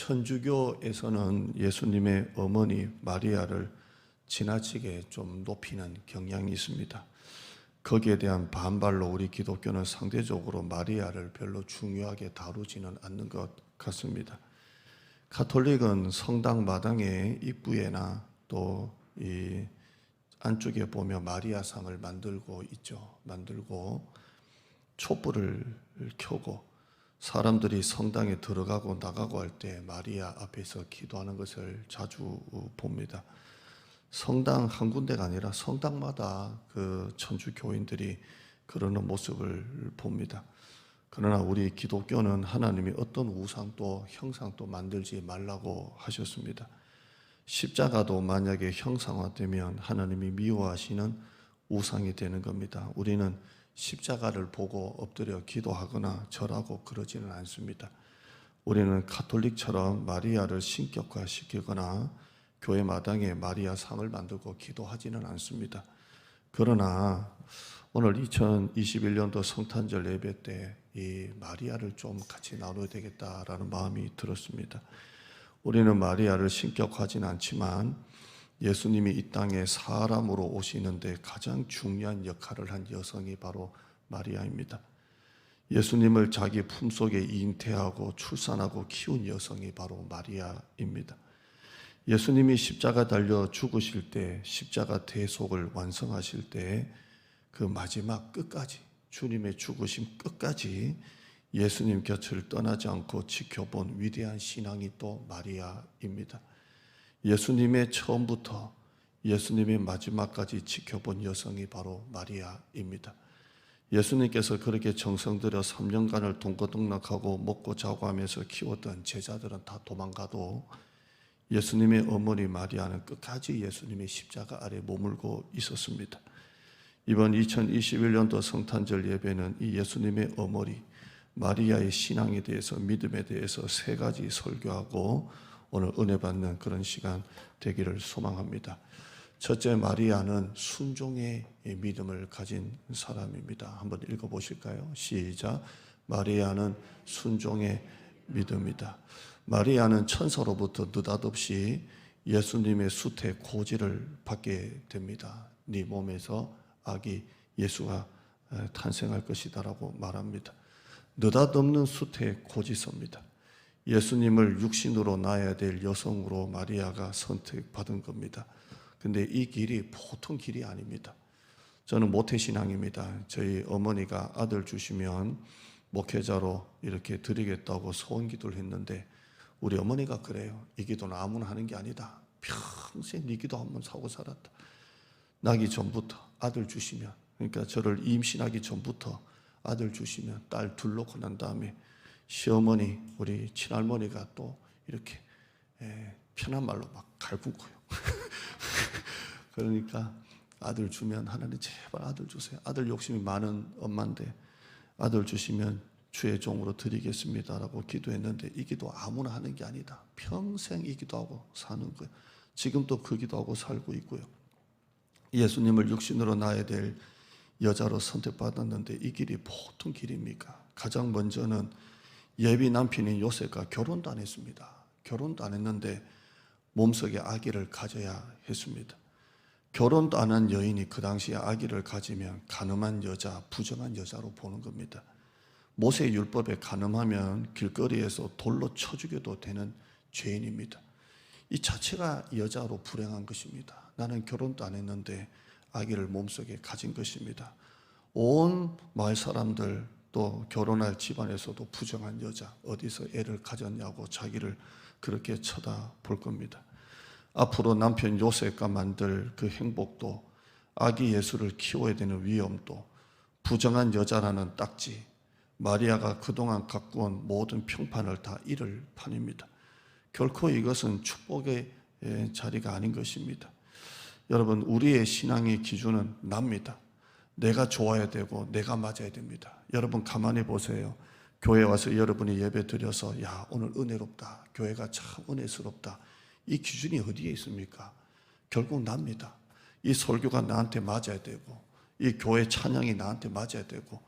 천주교에서는 예수님의 어머니 마리아를 지나치게 좀 높이는 경향이 있습니다. 거기에 대한 반발로 우리 기독교는 상대적으로 마리아를 별로 중요하게 다루지는 않는 것 같습니다. 가톨릭은 성당 마당의 입구에나 또 이 안쪽에 보면 마리아상을 만들고 있죠. 만들고 촛불을 켜고 사람들이 성당에 들어가고 나가고 할 때 마리아 앞에서 기도하는 것을 자주 봅니다. 성당 한 군데가 아니라 성당마다 그 천주교인들이 그러는 모습을 봅니다. 그러나 우리 기독교는 하나님이 어떤 우상도 형상도 만들지 말라고 하셨습니다. 십자가도 만약에 형상화되면 하나님이 미워하시는 우상이 되는 겁니다. 우리는 십자가를 보고 엎드려 기도하거나 절하고 그러지는 않습니다. 우리는 가톨릭처럼 마리아를 신격화시키거나 교회 마당에 마리아 상을 만들고 기도하지는 않습니다. 그러나 오늘 2021년도 성탄절 예배 때 이 마리아를 좀 같이 나눠야 되겠다라는 마음이 들었습니다. 우리는 마리아를 신격화하지는 않지만 예수님이 이 땅에 사람으로 오시는데 가장 중요한 역할을 한 여성이 바로 마리아입니다. 예수님을 자기 품속에 잉태하고 출산하고 키운 여성이 바로 마리아입니다. 예수님이 십자가 달려 죽으실 때, 십자가 대속을 완성하실 때 그 마지막 끝까지, 주님의 죽으심 끝까지 예수님 곁을 떠나지 않고 지켜본 위대한 신앙이 또 마리아입니다. 예수님의 처음부터 예수님의 마지막까지 지켜본 여성이 바로 마리아입니다. 예수님께서 그렇게 정성 들여 3년간을 동거동락하고 먹고 자고 하면서 키웠던 제자들은 다 도망가도 예수님의 어머니 마리아는 끝까지 예수님의 십자가 아래 머물고 있었습니다. 이번 2021년도 성탄절 예배는 이 예수님의 어머니 마리아의 신앙에 대해서, 믿음에 대해서 세 가지 설교하고 오늘 은혜 받는 그런 시간 되기를 소망합니다. 첫째, 마리아는 순종의 믿음을 가진 사람입니다. 한번 읽어보실까요? 시작. 마리아는 순종의 믿음이다. 마리아는 천사로부터 느닷없이 예수님의 수태 고지를 받게 됩니다. 네 몸에서 아기 예수가 탄생할 것이다라고 말합니다. 느닷없는 수태 고지서입니다. 예수님을 육신으로 낳아야 될 여성으로 마리아가 선택받은 겁니다. 근데 이 길이 보통 길이 아닙니다. 저는 모태신앙입니다. 저희 어머니가 아들 주시면 목회자로 이렇게 드리겠다고 소원기도를 했는데 우리 어머니가 그래요. 이 기도는 아무나 하는 게 아니다. 평생 네 기도 한번 사고 살았다. 나기 전부터 아들 주시면, 그러니까 저를 임신하기 전부터 아들 주시면 딸 둘 놓고 난 다음에 시어머니, 우리 친할머니가 또 이렇게 편한 말로 막 갈구고요. 그러니까 아들 주면 하나님 제발 아들 주세요. 아들 욕심이 많은 엄마인데 아들 주시면 주의 종으로 드리겠습니다라고 기도했는데 이 기도 아무나 하는 게 아니다. 평생 이 기도하고 사는 거예요. 지금도 그 기도하고 살고 있고요. 예수님을 육신으로 낳아야 될 여자로 선택받았는데 이 길이 보통 길입니까? 가장 먼저는 예비 남편인 요셉과 결혼도 안 했습니다. 결혼도 안 했는데 몸속에 아기를 가져야 했습니다. 결혼도 안 한 여인이 그 당시에 아기를 가지면 간음한 여자, 부정한 여자로 보는 겁니다. 모세 율법에 간음하면 길거리에서 돌로 쳐 죽여도 되는 죄인입니다. 이 자체가 여자로 불행한 것입니다. 나는 결혼도 안 했는데 아기를 몸속에 가진 것입니다. 온 마을 사람들 또 결혼할 집안에서도 부정한 여자, 어디서 애를 가졌냐고 자기를 그렇게 쳐다볼 겁니다. 앞으로 남편 요셉과 만들 그 행복도, 아기 예수를 키워야 되는 위험도, 부정한 여자라는 딱지, 마리아가 그동안 갖고 온 모든 평판을 다 잃을 판입니다. 결코 이것은 축복의 자리가 아닌 것입니다. 여러분, 우리의 신앙의 기준은 납니다. 내가 좋아야 되고 내가 맞아야 됩니다. 여러분 가만히 보세요. 교회 와서 여러분이 예배 드려서 야 오늘 은혜롭다, 교회가 참 은혜스럽다, 이 기준이 어디에 있습니까? 결국 납니다. 이 설교가 나한테 맞아야 되고 이 교회 찬양이 나한테 맞아야 되고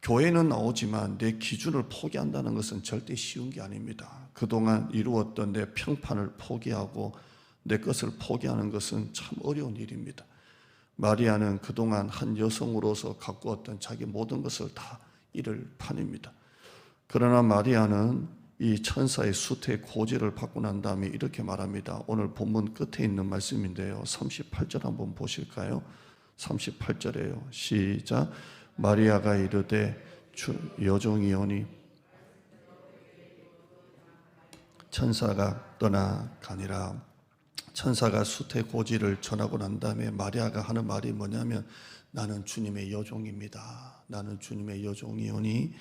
교회는 나오지만 내 기준을 포기한다는 것은 절대 쉬운 게 아닙니다. 그동안 이루었던 내 평판을 포기하고 내 것을 포기하는 것은 참 어려운 일입니다. 마리아는 그동안 한 여성으로서 가꾸었던 자기 모든 것을 다 잃을 판입니다. 그러나 마리아는 이 천사의 수태의 고지를 받고 난 다음에 이렇게 말합니다. 오늘 본문 끝에 있는 말씀인데요. 38절 한번 보실까요? 38절에요. 시작. 마리아가 이르되 여종이오니 천사가 떠나가니라. 천사가 수태 고지를 전하고 난 다음에 마리아가 하는 말이 뭐냐면 나는 주님의 여종입니다. 나는 주님의 여종이오니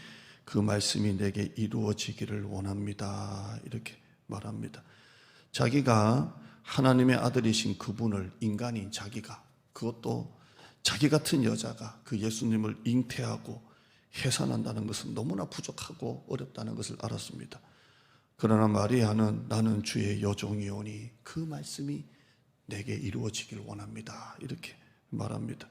그 말씀이 내게 이루어지기를 원합니다. 이렇게 말합니다. 자기가 하나님의 아들이신 그분을 인간인 자기가, 그것도 자기 같은 여자가 그 예수님을 잉태하고 해산한다는 것은 너무나 부족하고 어렵다는 것을 알았습니다. 그러나 마리아는 나는 주의 여종이오니 그 말씀이 내게 이루어지길 원합니다. 이렇게 말합니다.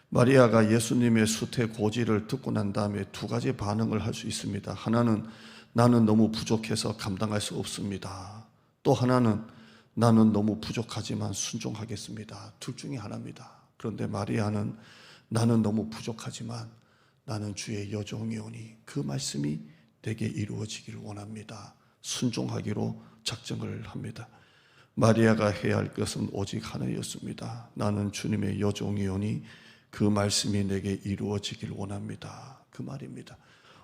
마리아가 예수님의 수태 고지를 듣고 난 다음에 두 가지 반응을 할 수 있습니다. 하나는 나는 너무 부족해서 감당할 수 없습니다. 또 하나는 나는 너무 부족하지만 순종하겠습니다. 둘 중에 하나입니다. 그런데 마리아는 나는 너무 부족하지만 나는 주의 여종이오니 그 말씀이 내게 이루어지기를 원합니다. 순종하기로 작정을 합니다. 마리아가 해야 할 것은 오직 하나였습니다. 나는 주님의 여종이오니 그 말씀이 내게 이루어지길 원합니다. 그 말입니다.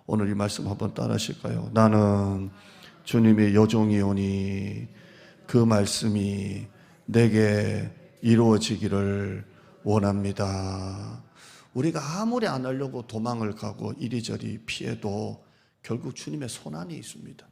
오늘 이 말씀 한번 따라 하실까요? 나는 주님의 여종이오니 그 말씀이 내게 이루어지기를 원합니다. 우리가 아무리 안 하려고 도망을 가고 이리저리 피해도 결국 주님의 손안이 있습니다.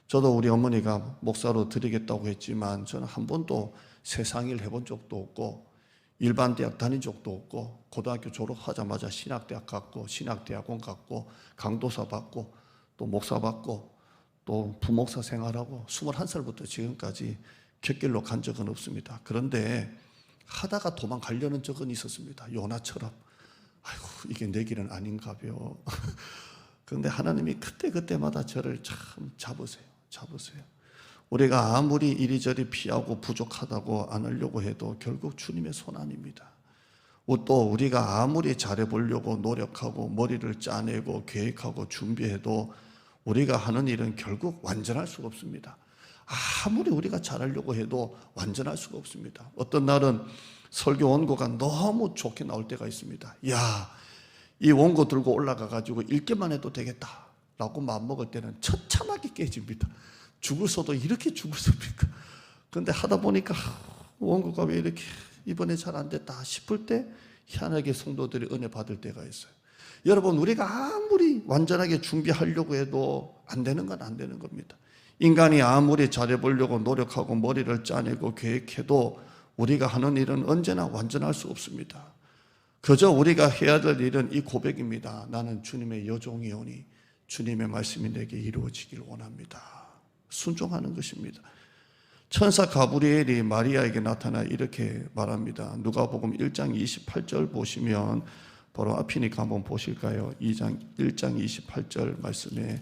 저도 우리 어머니가 목사로 드리겠다고 했지만 저는 한 번도 세상일 해본 적도 없고 일반 대학 다닌 적도 없고 고등학교 졸업하자마자 신학대학 갔고 신학대학원 갔고 강도사 받고 또 목사 받고 또 부목사 생활하고 21살부터 지금까지 곁길로 간 적은 없습니다. 그런데 하다가 도망가려는 적은 있었습니다. 요나처럼 아이고 이게 내 길은 아닌가벼. 그런데 하나님이 그때그때마다 저를 참 잡으세요. 우리가 아무리 이리저리 피하고 부족하다고 안 하려고 해도 결국 주님의 손안입니다. 또 우리가 아무리 잘해보려고 노력하고 머리를 짜내고 계획하고 준비해도 우리가 하는 일은 결국 완전할 수가 없습니다. 아무리 우리가 잘하려고 해도 완전할 수가 없습니다. 어떤 날은 설교 원고가 너무 좋게 나올 때가 있습니다. 야, 이 원고 들고 올라가가지고 읽기만 해도 되겠다 라고 마음먹을 때는 처참하게 깨집니다. 죽을서도 이렇게 죽을섭니까? 그런데 하다 보니까 원고가 왜 이렇게 이번에 잘 안 됐다 싶을 때 희한하게 성도들이 은혜 받을 때가 있어요. 여러분, 우리가 아무리 완전하게 준비하려고 해도 안 되는 건 안 되는 겁니다. 인간이 아무리 잘해보려고 노력하고 머리를 짜내고 계획해도 우리가 하는 일은 언제나 완전할 수 없습니다. 그저 우리가 해야 될 일은 이 고백입니다. 나는 주님의 여종이오니 주님의 말씀이 내게 이루어지기를 원합니다. 순종하는 것입니다. 천사 가브리엘이 마리아에게 나타나 이렇게 말합니다. 누가복음 1장 28절 보시면 바로 앞이니까 한번 보실까요? 1장 28절 말씀에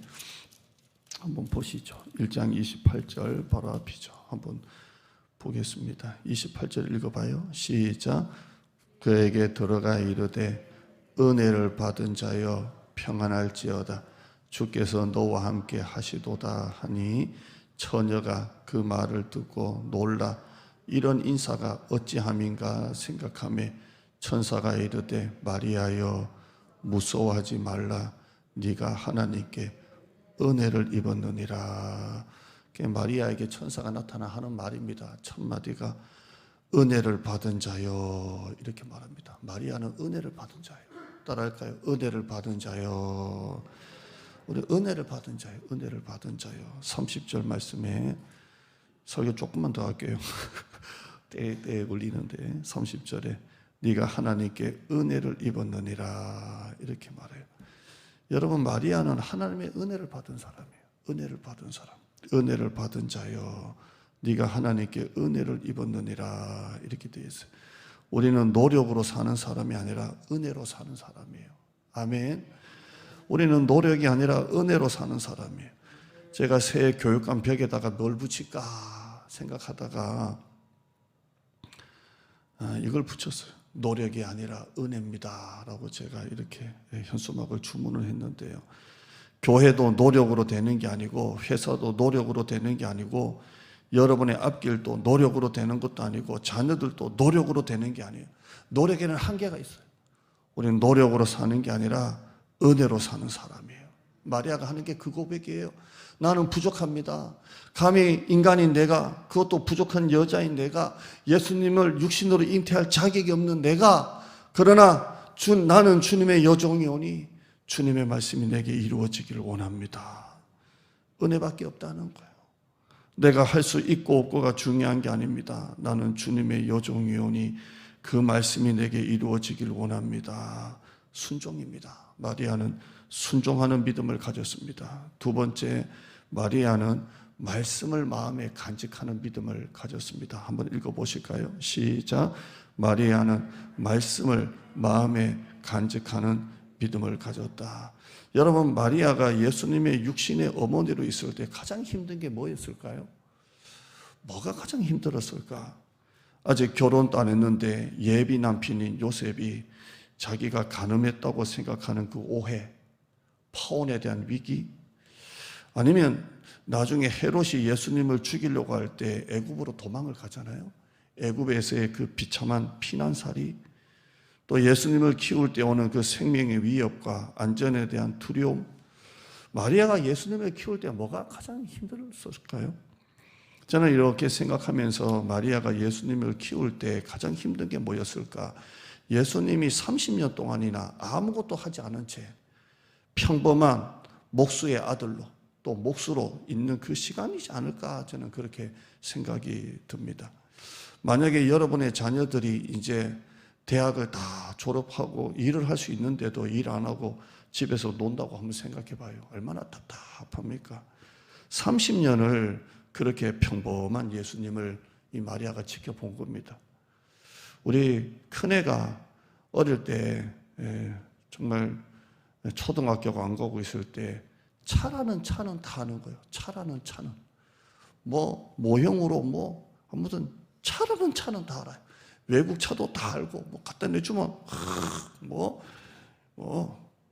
한번 보시죠. 1장 28절 바로 앞이죠. 한번 보겠습니다. 28절 읽어봐요. 시작. 그에게 들어가 이르되 은혜를 받은 자여 평안할지어다. 주께서 너와 함께 하시도다 하니 처녀가 그 말을 듣고 놀라 이런 인사가 어찌함인가 생각하며 천사가 이르되 마리아여 무서워하지 말라. 네가 하나님께 은혜를 입었느니라. 마리아에게 천사가 나타나 하는 말입니다. 첫 마디가 은혜를 받은 자여 이렇게 말합니다. 마리아는 은혜를 받은 자요. 따라할까요? 은혜를 받은 자요. 우리 은혜를 받은 자요. 은혜를 받은 자요. 30절 말씀에 설교 조금만 더 할게요. 때에 걸리는데 30절에 네가 하나님께 은혜를 입었느니라 이렇게 말해요. 여러분, 마리아는 하나님의 은혜를 받은 사람이에요. 은혜를 받은 사람. 은혜를 받은 자여 네가 하나님께 은혜를 입었느니라 이렇게 되어 있어요. 우리는 노력으로 사는 사람이 아니라 은혜로 사는 사람이에요. 아멘. 우리는 노력이 아니라 은혜로 사는 사람이에요. 제가 새 교육관 벽에다가 뭘 붙일까 생각하다가 이걸 붙였어요. 노력이 아니라 은혜입니다 라고 제가 이렇게 현수막을 주문을 했는데요, 교회도 노력으로 되는 게 아니고 회사도 노력으로 되는 게 아니고 여러분의 앞길도 노력으로 되는 것도 아니고 자녀들도 노력으로 되는 게 아니에요. 노력에는 한계가 있어요. 우리는 노력으로 사는 게 아니라 은혜로 사는 사람이에요. 마리아가 하는 게 그 고백이에요. 나는 부족합니다. 감히 인간인 내가, 그것도 부족한 여자인 내가, 예수님을 육신으로 잉태할 자격이 없는 내가, 그러나 나는 주님의 여종이오니 주님의 말씀이 내게 이루어지기를 원합니다. 은혜밖에 없다는 거예요. 내가 할 수 있고 없고가 중요한 게 아닙니다. 나는 주님의 여종이오니 그 말씀이 내게 이루어지기를 원합니다. 순종입니다. 마리아는 순종하는 믿음을 가졌습니다. 두 번째, 마리아는 말씀을 마음에 간직하는 믿음을 가졌습니다. 한번 읽어보실까요? 시작. 마리아는 말씀을 마음에 간직하는 믿음을 가졌다. 여러분, 마리아가 예수님의 육신의 어머니로 있을 때 가장 힘든 게 뭐였을까요? 뭐가 가장 힘들었을까? 아직 결혼도 안 했는데 예비 남편인 요셉이 자기가 간음했다고 생각하는 그 오해, 파혼에 대한 위기, 아니면 나중에 헤롯이 예수님을 죽이려고 할 때 애굽으로 도망을 가잖아요. 애굽에서의 그 비참한 피난살이, 또 예수님을 키울 때 오는 그 생명의 위협과 안전에 대한 두려움. 마리아가 예수님을 키울 때 뭐가 가장 힘들었을까요? 저는 이렇게 생각하면서 마리아가 예수님을 키울 때 가장 힘든 게 뭐였을까? 예수님이 30년 동안이나 아무것도 하지 않은 채 평범한 목수의 아들로, 또 목수로 있는 그 시간이지 않을까, 저는 그렇게 생각이 듭니다. 만약에 여러분의 자녀들이 이제 대학을 다 졸업하고 일을 할 수 있는데도 일 안 하고 집에서 논다고 한번 생각해 봐요. 얼마나 답답합니까? 30년을 그렇게 평범한 예수님을 이 마리아가 지켜본 겁니다. 우리 큰애가 어릴 때 정말 초등학교 안 가고 있을 때 차라는 차는 다 아는 거예요. 차라는 차는 모형으로 아무튼 차라는 차는 다 알아요. 외국 차도 다 알고 갖다 내주면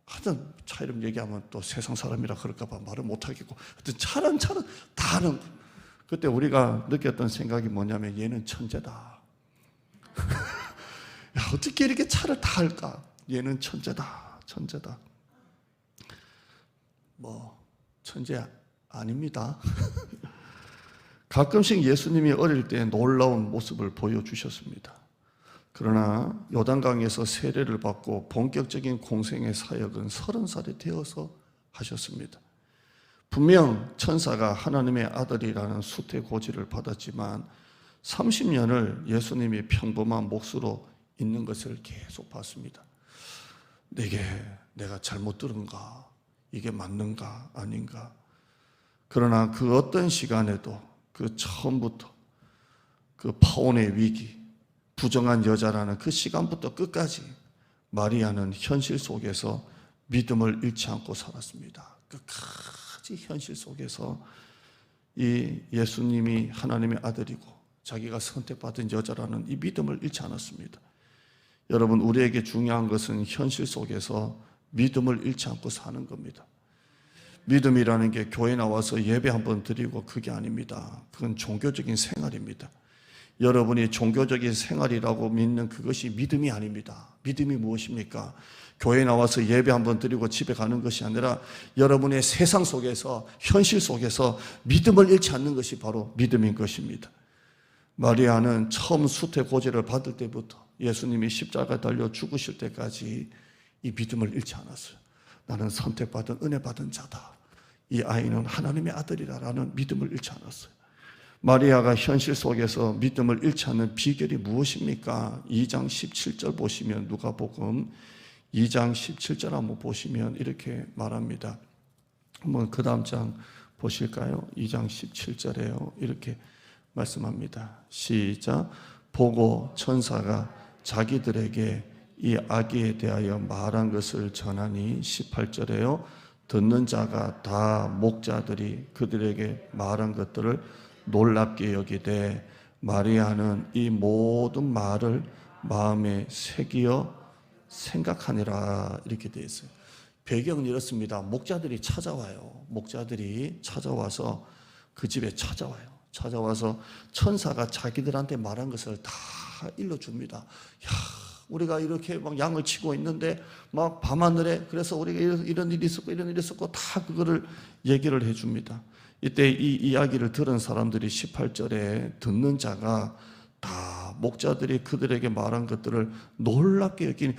하여튼 차 이름 얘기하면 또 세상 사람이라 그럴까봐 말을 못하겠고, 하여튼 차라는 차는 다 아는 거예요. 그때 우리가 느꼈던 생각이 뭐냐면 얘는 천재다. 야, 어떻게 이렇게 차를 다 알까? 얘는 천재다. 천재 아닙니다. 가끔씩 예수님이 어릴 때 놀라운 모습을 보여주셨습니다. 그러나 요단강에서 세례를 받고 본격적인 공생의 사역은 30살이 되어서 하셨습니다. 분명 천사가 하나님의 아들이라는 수태고지를 받았지만 30년을 예수님이 평범한 몫으로 있는 것을 계속 봤습니다. 내가 잘못 들은가? 이게 맞는가? 아닌가? 그러나 그 어떤 시간에도 그 처음부터 그 파혼의 위기, 부정한 여자라는 그 시간부터 끝까지 마리아는 현실 속에서 믿음을 잃지 않고 살았습니다. 끝까지 현실 속에서 이 예수님이 하나님의 아들이고 자기가 선택받은 여자라는 이 믿음을 잃지 않았습니다. 여러분, 우리에게 중요한 것은 현실 속에서 믿음을 잃지 않고 사는 겁니다. 믿음이라는 게 교회 나와서 예배 한번 드리고 그게 아닙니다. 그건 종교적인 생활입니다. 여러분이 종교적인 생활이라고 믿는 그것이 믿음이 아닙니다. 믿음이 무엇입니까? 교회 나와서 예배 한번 드리고 집에 가는 것이 아니라 여러분의 세상 속에서, 현실 속에서 믿음을 잃지 않는 것이 바로 믿음인 것입니다. 마리아는 처음 수태고지를 받을 때부터 예수님이 십자가에 달려 죽으실 때까지 이 믿음을 잃지 않았어요. 나는 선택받은 은혜 받은 자다. 이 아이는 하나님의 아들이라는 믿음을 잃지 않았어요. 마리아가 현실 속에서 믿음을 잃지 않는 비결이 무엇입니까? 2장 17절 보시면, 누가복음 2장 17절 한번 보시면 이렇게 말합니다. 한번 그 다음 장 보실까요? 2장 17절에요. 이렇게 말씀합니다. 시작. 보고 천사가 자기들에게 이 아기에 대하여 말한 것을 전하니, 18절에요. 듣는 자가 다 목자들이 그들에게 말한 것들을 놀랍게 여기되 마리아는 이 모든 말을 마음에 새기어 생각하니라 이렇게 되어 있어요. 배경은 이렇습니다. 목자들이 찾아와요. 목자들이 찾아와서 그 집에 찾아와서 천사가 자기들한테 말한 것을 다 일러줍니다. 야, 우리가 이렇게 막 양을 치고 있는데 막 밤하늘에 그래서 우리가 이런 일이 있었고 이런 일이 있었고 다 그거를 얘기를 해줍니다. 이때 이 이야기를 들은 사람들이 18절에 듣는 자가 다 목자들이 그들에게 말한 것들을 놀랍게 여기니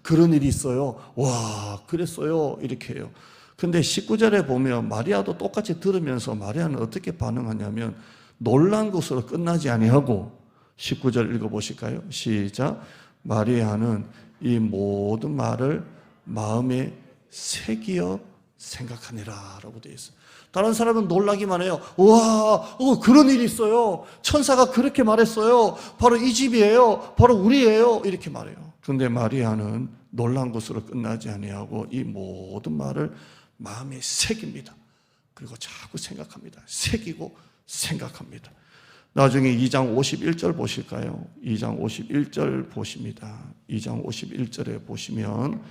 그런 일이 있어요. 와 그랬어요. 이렇게 해요. 근데 19절에 보면 마리아도 똑같이 들으면서 마리아는 어떻게 반응하냐면 놀란 것으로 끝나지 아니하고 19절 읽어보실까요? 시작. 마리아는 이 모든 말을 마음에 새기어 생각하니라 라고 되어 있어요. 다른 사람은 놀라기만 해요. 와, 그런 일이 있어요. 천사가 그렇게 말했어요. 바로 이 집이에요. 바로 우리예요. 이렇게 말해요. 그런데 마리아는 놀란 것으로 끝나지 아니하고 이 모든 말을 마음에 새깁니다. 그리고 자꾸 생각합니다. 새기고 생각합니다. 나중에 2장 51절 보실까요? 2장 51절 보십니다. 2장 51절에 보시면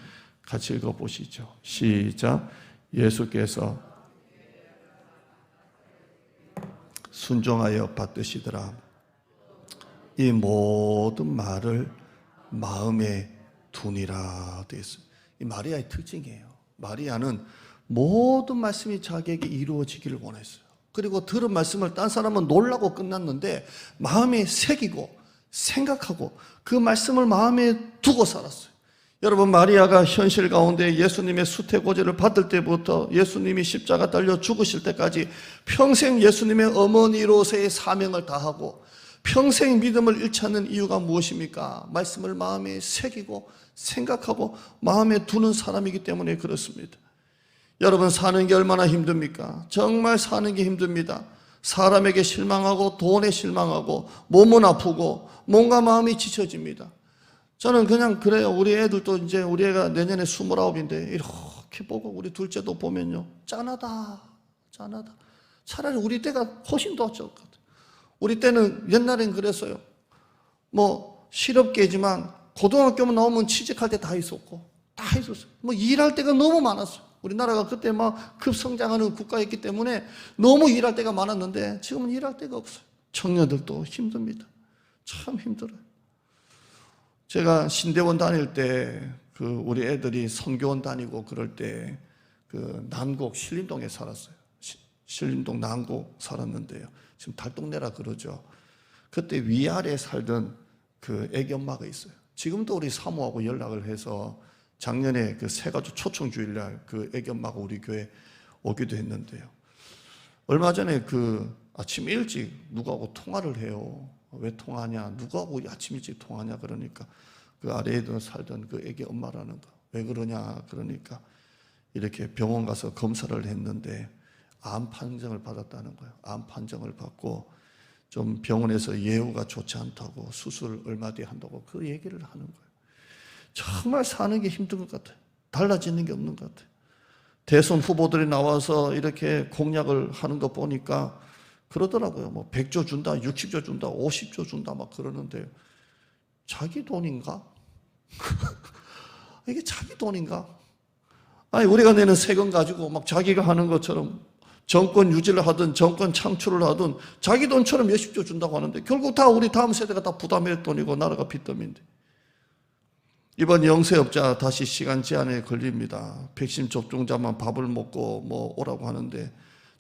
같이 읽어보시죠. 시작. 예수께서 순종하여 받으시더라. 이 모든 말을 마음에 두니라 되어 있어요. 이 마리아의 특징이에요. 마리아는 모든 말씀이 자기에게 이루어지기를 원했어요. 그리고 들은 말씀을 딴 사람은 놀라고 끝났는데 마음에 새기고 생각하고 그 말씀을 마음에 두고 살았어요. 여러분, 마리아가 현실 가운데 예수님의 수태고지를 받을 때부터 예수님이 십자가 달려 죽으실 때까지 평생 예수님의 어머니로서의 사명을 다하고 평생 믿음을 잃지 않는 이유가 무엇입니까? 말씀을 마음에 새기고 생각하고 마음에 두는 사람이기 때문에 그렇습니다. 여러분, 사는 게 얼마나 힘듭니까? 정말 사는 게 힘듭니다. 사람에게 실망하고 돈에 실망하고 몸은 아프고 몸과 마음이 지쳐집니다. 저는 그냥 그래요. 우리 애들도 이제 우리 애가 내년에 29인데 이렇게 보고 우리 둘째도 보면요. 짠하다. 차라리 우리 때가 훨씬 더 좋을 것 같아요. 우리 때는 옛날엔 그랬어요. 뭐 실업계지만 고등학교만 나오면 취직할 때 다 있었고 다 있었어요. 뭐 일할 때가 너무 많았어요. 우리나라가 그때 막 급성장하는 국가였기 때문에 너무 일할 때가 많았는데 지금은 일할 때가 없어요. 청년들도 힘듭니다. 참 힘들어요. 제가 신대원 다닐 때 우리 애들이 선교원 다니고 그럴 때 난곡 신림동에 살았어요. 신림동 난곡 살았는데요. 지금 달동네라 그러죠. 그때 위아래에 살던 애기 엄마가 있어요. 지금도 우리 사모하고 연락을 해서 작년에 세가주 초청주일날 애기 엄마가 우리 교회 오기도 했는데요. 얼마 전에 아침 일찍 누구하고 통화를 해요. 왜 통화하냐? 누구하고 아침 일찍 통화하냐? 그러니까 그 아래에 살던 애기 엄마라는 거. 왜 그러냐? 그러니까 이렇게 병원 가서 검사를 했는데 암 판정을 받았다는 거예요. 암 판정을 받고 좀 병원에서 예후가 좋지 않다고 수술 얼마 뒤에 한다고 그 얘기를 하는 거예요. 정말 사는 게 힘든 것 같아요. 달라지는 게 없는 것 같아요. 대선 후보들이 나와서 이렇게 공약을 하는 거 보니까 그러더라고요. 뭐 100조 준다, 60조 준다, 50조 준다 막 그러는데 자기 돈인가? 이게 자기 돈인가? 아니 우리가 내는 세금 가지고 막 자기가 하는 것처럼 정권 유지를 하든 정권 창출을 하든 자기 돈처럼 몇십조 준다고 하는데 결국 다 우리 다음 세대가 다 부담할 돈이고 나라가 빚더미인데 이번 영세업자 다시 시간 제한에 걸립니다. 백신 접종자만 밥을 먹고 뭐 오라고 하는데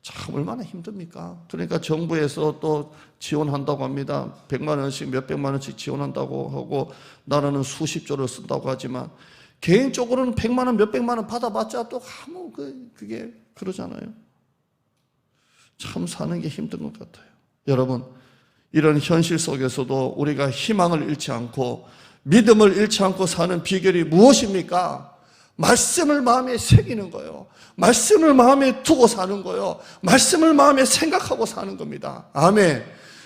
참 얼마나 힘듭니까? 그러니까 정부에서 또 지원한다고 합니다. 100만 원씩 몇백만 원씩 지원한다고 하고 나라는 수십조를 쓴다고 하지만 개인적으로는 100만 원 몇백만 원 받아봤자 또 아무 그게 그러잖아요. 참 사는 게 힘든 것 같아요. 여러분, 이런 현실 속에서도 우리가 희망을 잃지 않고 믿음을 잃지 않고 사는 비결이 무엇입니까? 말씀을 마음에 새기는 거예요. 말씀을 마음에 두고 사는 거예요. 말씀을 마음에 생각하고 사는 겁니다. 아멘.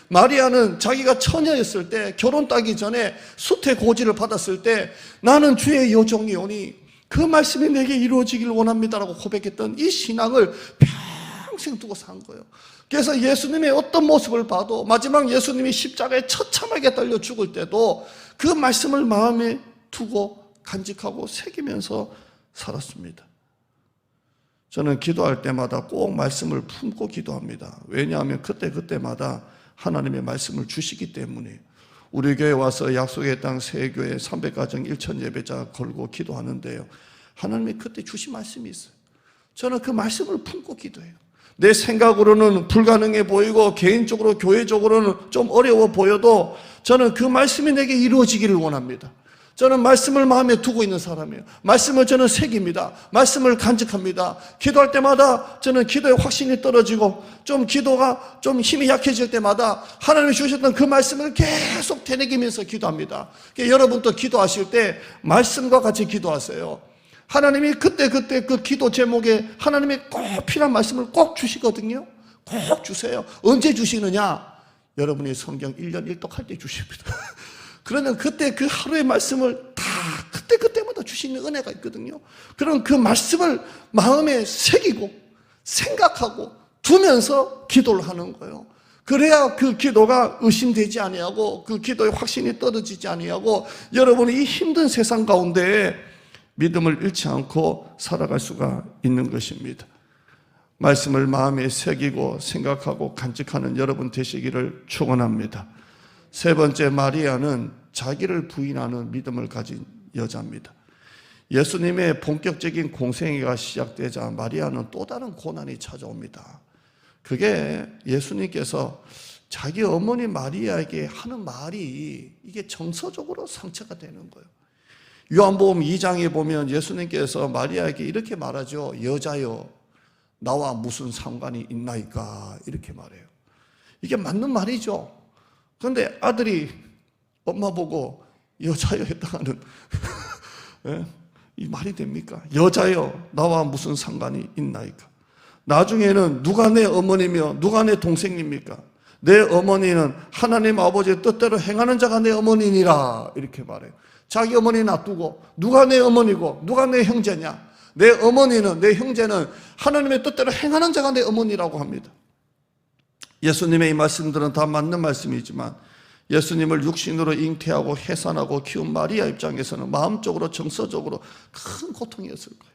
마리아는 자기가 처녀였을 때 결혼 따기 전에 수태고지를 받았을 때 나는 주의 여종이오니 그 말씀이 내게 이루어지길 원합니다라고 고백했던 이 신앙을 평생 두고 산 거예요. 그래서 예수님의 어떤 모습을 봐도 마지막 예수님이 십자가에 처참하게 달려 죽을 때도 그 말씀을 마음에 두고 간직하고 새기면서 살았습니다. 저는 기도할 때마다 꼭 말씀을 품고 기도합니다. 왜냐하면 그때마다 하나님의 말씀을 주시기 때문에. 우리 교회 와서 약속의 땅 새교회 300가정 1천 예배자 걸고 기도하는데요, 하나님이 그때 주신 말씀이 있어요. 저는 그 말씀을 품고 기도해요. 내 생각으로는 불가능해 보이고 개인적으로 교회적으로는 좀 어려워 보여도 저는 그 말씀이 내게 이루어지기를 원합니다. 저는 말씀을 마음에 두고 있는 사람이에요. 말씀을 저는 새깁니다. 말씀을 간직합니다. 기도할 때마다 저는 기도의 확신이 떨어지고 좀 기도가 좀 힘이 약해질 때마다 하나님이 주셨던 그 말씀을 계속 되새기면서 기도합니다. 여러분도 기도하실 때 말씀과 같이 기도하세요. 하나님이 그때 그 기도 제목에 하나님이 꼭 필요한 말씀을 꼭 주시거든요. 꼭 주세요. 언제 주시느냐? 여러분이 성경 1년 1독할 때 주십니다. 그러면 그때 그 하루의 말씀을 다 그때마다 주시는 은혜가 있거든요. 그럼 그 말씀을 마음에 새기고 생각하고 두면서 기도를 하는 거예요. 그래야 그 기도가 의심되지 아니하고 그 기도의 확신이 떨어지지 아니하고 여러분이 이 힘든 세상 가운데 믿음을 잃지 않고 살아갈 수가 있는 것입니다. 말씀을 마음에 새기고 생각하고 간직하는 여러분 되시기를 축원합니다. 세 번째, 마리아는 자기를 부인하는 믿음을 가진 여자입니다. 예수님의 본격적인 공생애가 시작되자 마리아는 또 다른 고난이 찾아옵니다. 그게 예수님께서 자기 어머니 마리아에게 하는 말이 이게 정서적으로 상처가 되는 거예요. 요한복음 2장에 보면 예수님께서 마리아에게 이렇게 말하죠. 여자여, 나와 무슨 상관이 있나이까? 이렇게 말해요. 이게 맞는 말이죠. 그런데 아들이 엄마 보고 여자여 했다가는 이 말이 됩니까? 여자여, 나와 무슨 상관이 있나이까? 나중에는 누가 내 어머니며 누가 내 동생입니까? 내 어머니는 하나님 아버지의 뜻대로 행하는 자가 내 어머니니라, 이렇게 말해요. 자기 어머니 놔두고 누가 내 어머니고 누가 내 형제냐? 내 어머니는, 내 형제는 하나님의 뜻대로 행하는 자가 내 어머니라고 합니다. 예수님의 이 말씀들은 다 맞는 말씀이지만 예수님을 육신으로 잉태하고 해산하고 키운 마리아 입장에서는 마음적으로 정서적으로 큰 고통이었을 거예요.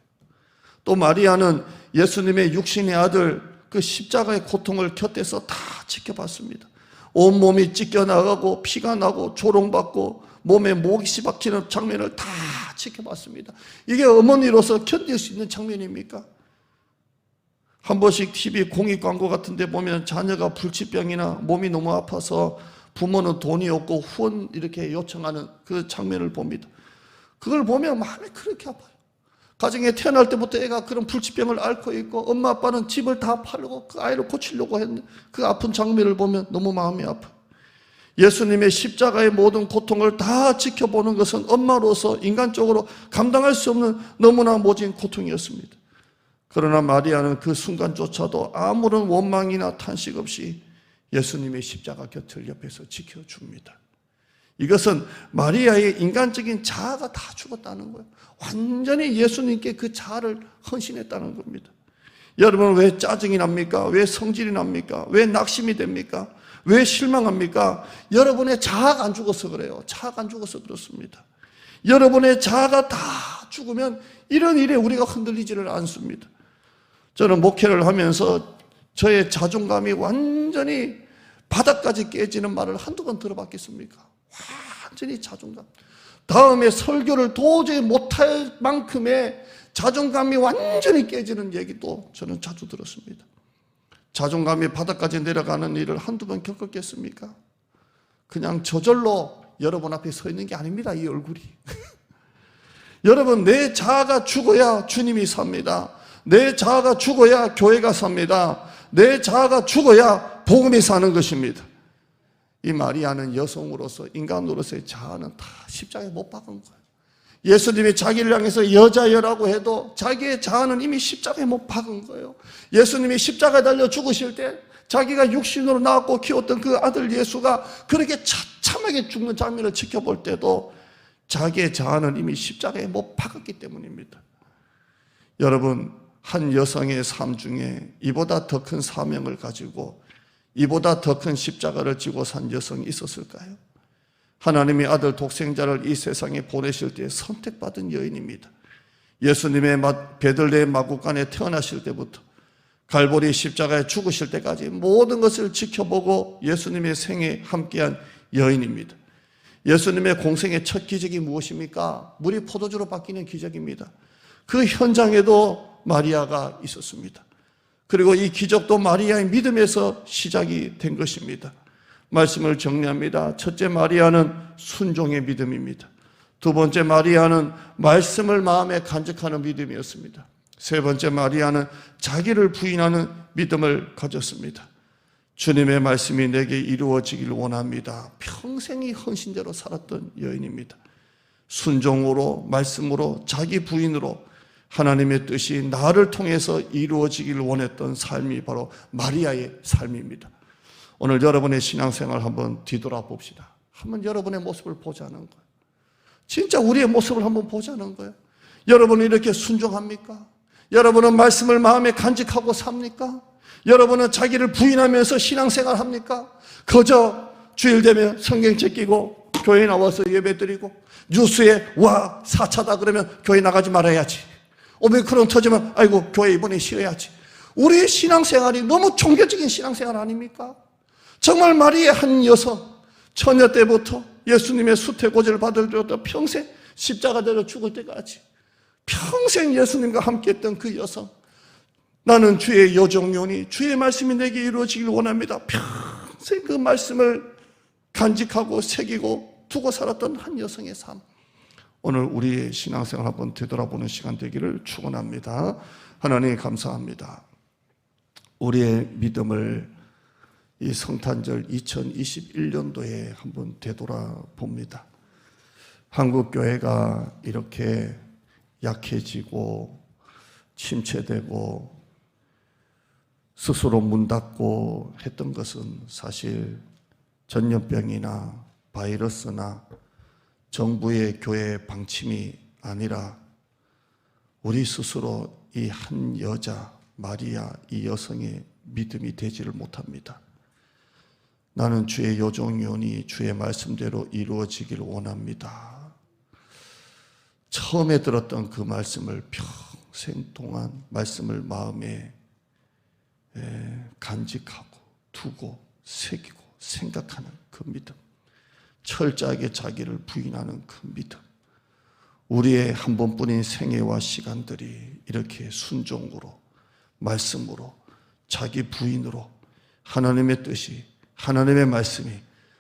또 마리아는 예수님의 육신의 아들 그 십자가의 고통을 곁에서 다 지켜봤습니다. 온몸이 찢겨나가고 피가 나고 조롱받고 몸에 목이 박히는 장면을 다 지켜봤습니다. 이게 어머니로서 견딜 수 있는 장면입니까? 한 번씩 TV 공익 광고 같은 데 보면 자녀가 불치병이나 몸이 너무 아파서 부모는 돈이 없고 후원 이렇게 요청하는 그 장면을 봅니다. 그걸 보면 마음이 그렇게 아파요. 가정에 태어날 때부터 애가 그런 불치병을 앓고 있고 엄마 아빠는 집을 다 팔고 그 아이를 고치려고 했는데 그 아픈 장면을 보면 너무 마음이 아파요. 예수님의 십자가의 모든 고통을 다 지켜보는 것은 엄마로서 인간적으로 감당할 수 없는 너무나 모진 고통이었습니다. 그러나 마리아는 그 순간조차도 아무런 원망이나 탄식 없이 예수님의 십자가 곁을 옆에서 지켜줍니다. 이것은 마리아의 인간적인 자아가 다 죽었다는 거예요. 완전히 예수님께 그 자아를 헌신했다는 겁니다. 여러분, 왜 짜증이 납니까? 왜 성질이 납니까? 왜 낙심이 됩니까? 왜 실망합니까? 여러분의 자아가 안 죽어서 그래요. 자아가 안 죽어서 그렇습니다. 여러분의 자아가 다 죽으면 이런 일에 우리가 흔들리지를 않습니다. 저는 목회를 하면서 저의 자존감이 완전히 바닥까지 깨지는 말을 한두 번 들어봤겠습니까? 완전히 자존감. 다음에 설교를 도저히 못할 만큼의 자존감이 완전히 깨지는 얘기도 저는 자주 들었습니다. 자존감이 바닥까지 내려가는 일을 한두 번 겪었겠습니까? 그냥 저절로 여러분 앞에 서 있는 게 아닙니다, 이 얼굴이. 여러분, 내 자아가 죽어야 주님이 삽니다. 내 자아가 죽어야 교회가 삽니다. 내 자아가 죽어야 복음이 사는 것입니다. 이 마리아는 여성으로서, 인간으로서의 자아는 다 십자가에 못 박은 거예요. 예수님이 자기를 향해서 여자여라고 해도 자기의 자아는 이미 십자가에 못 박은 거예요. 예수님이 십자가에 달려 죽으실 때 자기가 육신으로 낳았고 키웠던 그 아들 예수가 그렇게 처참하게 죽는 장면을 지켜볼 때도 자기의 자아는 이미 십자가에 못 박았기 때문입니다. 여러분, 한 여성의 삶 중에 이보다 더 큰 사명을 가지고 이보다 더 큰 십자가를 지고 산 여성이 있었을까요? 하나님이 아들 독생자를 이 세상에 보내실 때 선택받은 여인입니다. 예수님의 베들레헴 마구간에 태어나실 때부터 갈보리 십자가에 죽으실 때까지 모든 것을 지켜보고 예수님의 생에 함께한 여인입니다. 예수님의 공생의 첫 기적이 무엇입니까? 물이 포도주로 바뀌는 기적입니다. 그 현장에도 마리아가 있었습니다. 그리고 이 기적도 마리아의 믿음에서 시작이 된 것입니다. 말씀을 정리합니다. 첫째, 마리아는 순종의 믿음입니다. 두 번째, 마리아는 말씀을 마음에 간직하는 믿음이었습니다. 세 번째, 마리아는 자기를 부인하는 믿음을 가졌습니다. 주님의 말씀이 내게 이루어지길 원합니다. 평생이 헌신대로 살았던 여인입니다. 순종으로, 말씀으로, 자기 부인으로 하나님의 뜻이 나를 통해서 이루어지길 원했던 삶이 바로 마리아의 삶입니다. 오늘 여러분의 신앙생활 한번 뒤돌아봅시다. 한번 여러분의 모습을 보자는 거예요. 진짜 우리의 모습을 한번 보자는 거예요. 여러분은 이렇게 순종합니까? 여러분은 말씀을 마음에 간직하고 삽니까? 여러분은 자기를 부인하면서 신앙생활 합니까? 그저 주일 되면 성경책 끼고 교회 나와서 예배드리고 뉴스에 와 4차다 그러면 교회 나가지 말아야지. 오미크론 터지면 아이고 교회 이번에 쉬어야지. 우리의 신앙생활이 너무 종교적인 신앙생활 아닙니까? 정말 마리아의 한 여성, 처녀 때부터 예수님의 수태고지를 받을 때부터 평생 십자가대로 죽을 때까지 평생 예수님과 함께했던 그 여성, 나는 주의 여종요니 주의 말씀이 내게 이루어지길 원합니다. 평생 그 말씀을 간직하고 새기고 두고 살았던 한 여성의 삶, 오늘 우리의 신앙생활 한번 되돌아보는 시간 되기를 축원합니다. 하나님 감사합니다. 우리의 믿음을 이 성탄절 2021년도에 한번 되돌아봅니다. 한국교회가 이렇게 약해지고 침체되고 스스로 문 닫고 했던 것은 사실 전염병이나 바이러스나 정부의 교회 방침이 아니라 우리 스스로 이 한 여자 마리아 이 여성의 믿음이 되지를 못합니다. 나는 주의 여종이오니 주의 말씀대로 이루어지기를 원합니다. 처음에 들었던 그 말씀을 평생 동안 말씀을 마음에 간직하고 두고 새기고 생각하는 그 믿음, 철저하게 자기를 부인하는 그 믿음, 우리의 한 번뿐인 생애와 시간들이 이렇게 순종으로 말씀으로 자기 부인으로 하나님의 뜻이 하나님의 말씀이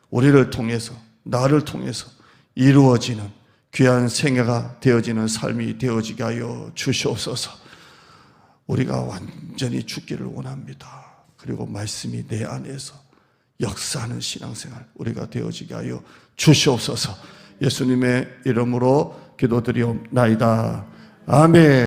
우리를 통해서 나를 통해서 이루어지는 귀한 생애가 되어지는 삶이 되어지게 하여 주시옵소서. 우리가 완전히 죽기를 원합니다. 그리고 말씀이 내 안에서 역사하는 신앙생활 우리가 되어지게 하여 주시옵소서. 예수님의 이름으로 기도드리옵나이다. 아멘.